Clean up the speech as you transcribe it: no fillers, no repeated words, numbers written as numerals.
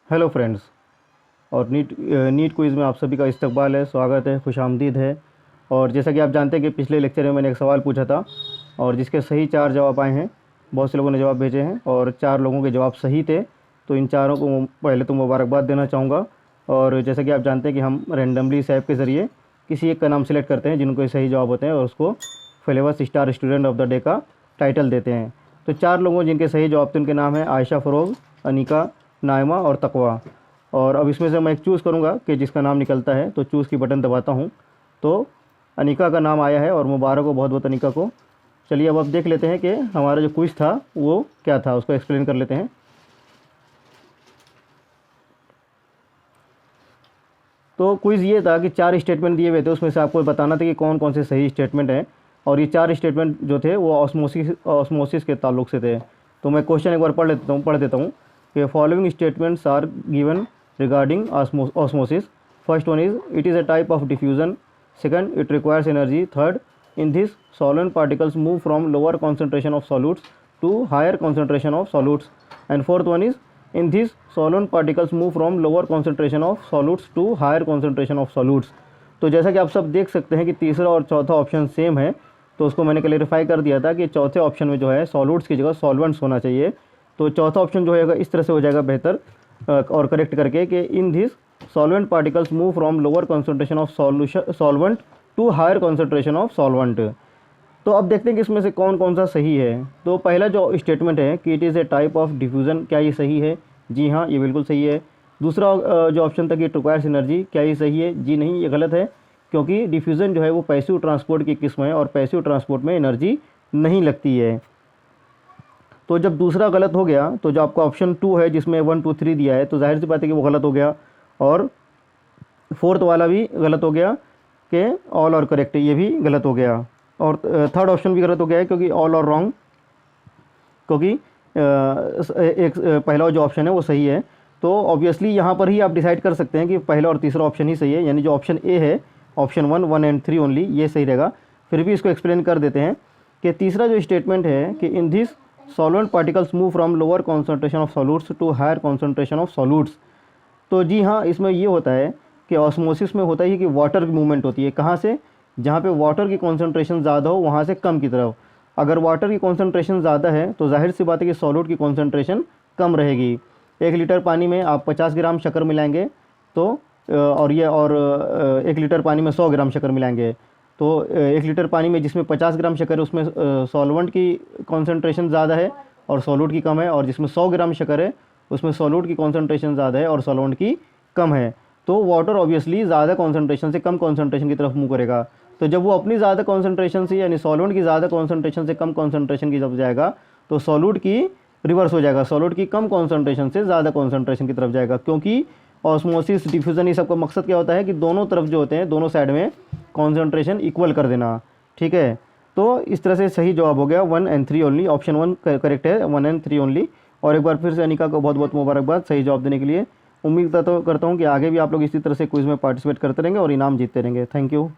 Hello friends. और NEET quiz में आप सभी का इस्तकबाल है, स्वागत है, खुशामदीद है। और जैसा कि आप जानते हैं कि पिछले लेक्चर में मैंने एक सवाल पूछा था और जिसके सही 4 जवाब आए हैं। बहुत से लोगों ने जवाब भेजे हैं और 4 लोगों के जवाब सही थे, तो इन चारों को पहले तो मुबारकबाद देना चाहूँगा। और जैसा कि आप जानते हैं कि हम रैंडमली इस ऐप के ज़रिए किसी एक का नाम सेलेक्ट करते हैं जिनको सही जवाब होते हैं और उसको flavours star student of the day का टाइटल देते हैं। तो 4 लोगों जिनके सही जवाब थे उनके नाम है आयशा फ़रोग़, अनिका, नाइमा और तकवा। और अब इसमें से मैं एक चूज़ करूँगा कि जिसका नाम निकलता है, तो चूज़ की बटन दबाता हूँ तो अनिका का नाम आया है और मुबारक हो बहुत बहुत अनिका को। चलिए अब देख लेते हैं कि हमारा जो क्विज़ था वो क्या था, उसको एक्सप्लेन कर लेते हैं। तो क्विज़ ये था कि 4 स्टेटमेंट दिए हुए थे, उसमें से आपको बताना था कि कौन कौन से सही स्टेटमेंट हैं। और ये 4 स्टेटमेंट जो थे वो ऑस्मोसिस के ताल्लुक से थे। तो मैं क्वेश्चन एक बार पढ़ देता हूँ कि following statements are given regarding osmosis. First one is it is a type of diffusion. Second, it requires energy. Third, in this solvent particles move from lower concentration of solutes to higher concentration of solutes. And fourth one is in this solvent particles move from lower concentration of solutes to higher concentration of solutes। तो जैसा कि आप सब देख सकते हैं कि तीसरा और चौथा ऑप्शन सेम है, तो उसको मैंने क्लेरिफाई कर दिया था कि चौथे ऑप्शन में जो है सॉल्यूट्स की जगह सॉल्वेंट्स होना चाहिए। तो चौथा ऑप्शन जो है इस तरह से हो जाएगा बेहतर और करेक्ट करके कि in this solvent particles move from lower concentration of solvent to higher concentration of solvent. तो अब देखते हैं कि इसमें से कौन कौन सा सही है। तो पहला जो स्टेटमेंट है कि it is a type of diffusion, क्या ये सही है? जी हाँ, ये बिल्कुल सही है। दूसरा जो ऑप्शन था कि इट रिक्वायर्स एनर्जी, क्या ये सही है? जी नहीं, ये गलत है, क्योंकि डिफ्यूज़न जो है वो पैसिव ट्रांसपोर्ट की किस्म है और पैसिव ट्रांसपोर्ट में एनर्जी नहीं लगती है। तो जब दूसरा गलत हो गया तो जो आपका ऑप्शन 2 है जिसमें 1 2 3 दिया है, तो जाहिर सी बात है कि वो गलत हो गया। और फोर्थ वाला भी गलत हो गया कि ऑल और करेक्ट, ये भी गलत हो गया। और थर्ड ऑप्शन भी गलत हो गया है क्योंकि ऑल और रॉन्ग, क्योंकि एक पहला जो ऑप्शन है वो सही है। तो ऑब्वियसली यहाँ पर ही आप डिसाइड कर सकते हैं कि पहला और तीसरा ऑप्शन ही सही है, यानी जो ऑप्शन ए है, ऑप्शन 1 1 एंड 3 ओनली, ये सही रहेगा। फिर भी इसको एक्सप्लेन कर देते हैं कि तीसरा जो स्टेटमेंट है कि in this solvent particles move from lower concentration of solutes to higher concentration of solutes. तो जी हाँ, इसमें ये होता है कि ऑस्मोसिस में होता ही कि वाटर की मूवमेंट होती है। कहाँ से? जहाँ पे वाटर की कॉन्सेंट्रेशन ज़्यादा हो वहाँ से कम की तरफ। अगर वाटर की कॉन्सेंट्रेशन ज़्यादा है तो जाहिर सी बात है कि सॉल्यूट की कॉन्सेंट्रेशन कम रहेगी। 1 लीटर पानी में आप 50 ग्राम शक्कर मिलाएंगे तो और 1 लीटर पानी में 100 ग्राम शक्कर मिलाएंगे तो 1 लीटर पानी में जिसमें 50 ग्राम शक्कर है उसमें सॉल्वेंट की कॉन्सेंट्रेशन ज़्यादा है और सॉल्यूट की कम है, और जिसमें 100 ग्राम शक्कर है उसमें सॉल्यूट की कॉन्सेंट्रेशन ज़्यादा है और सॉल्वेंट की कम है। तो वाटर ऑब्वियसली ज़्यादा कॉन्सेंट्रेशन से कम कॉन्सेंट्रेशन की तरफ मूव करेगा। तो जब वो अपनी ज़्यादा कॉन्सेंट्रेशन से, यानी सॉल्वेंट की ज़्यादा कॉन्सेंट्रेशन से कम कॉन्सेंट्रेशन की तरफ जाएगा, तो सॉल्यूट की रिवर्स हो जाएगा, सॉल्यूट की कम कॉन्सेंट्रेशन से ज़्यादा कॉन्सेंट्रेशन की तरफ जाएगा। क्योंकि ऑस्मोसिस, डिफ्यूज़न, ये सबका मकसद क्या होता है कि दोनों तरफ जो होते हैं, दोनों साइड में कॉन्सेंट्रेशन इक्वल कर देना। ठीक है, तो इस तरह से सही जवाब हो गया 1 एंड 3 ओनली। ऑप्शन 1 करेक्ट है, 1 एंड 3 ओनली। और एक बार फिर से अनिका को बहुत बहुत मुबारकबाद सही जवाब देने के लिए। उम्मीद करता हूँ कि आगे भी आप लोग इसी तरह से क्विज़ में पार्टिसिपेट करते रहेंगे और इनाम जीतते रहेंगे। Thank you.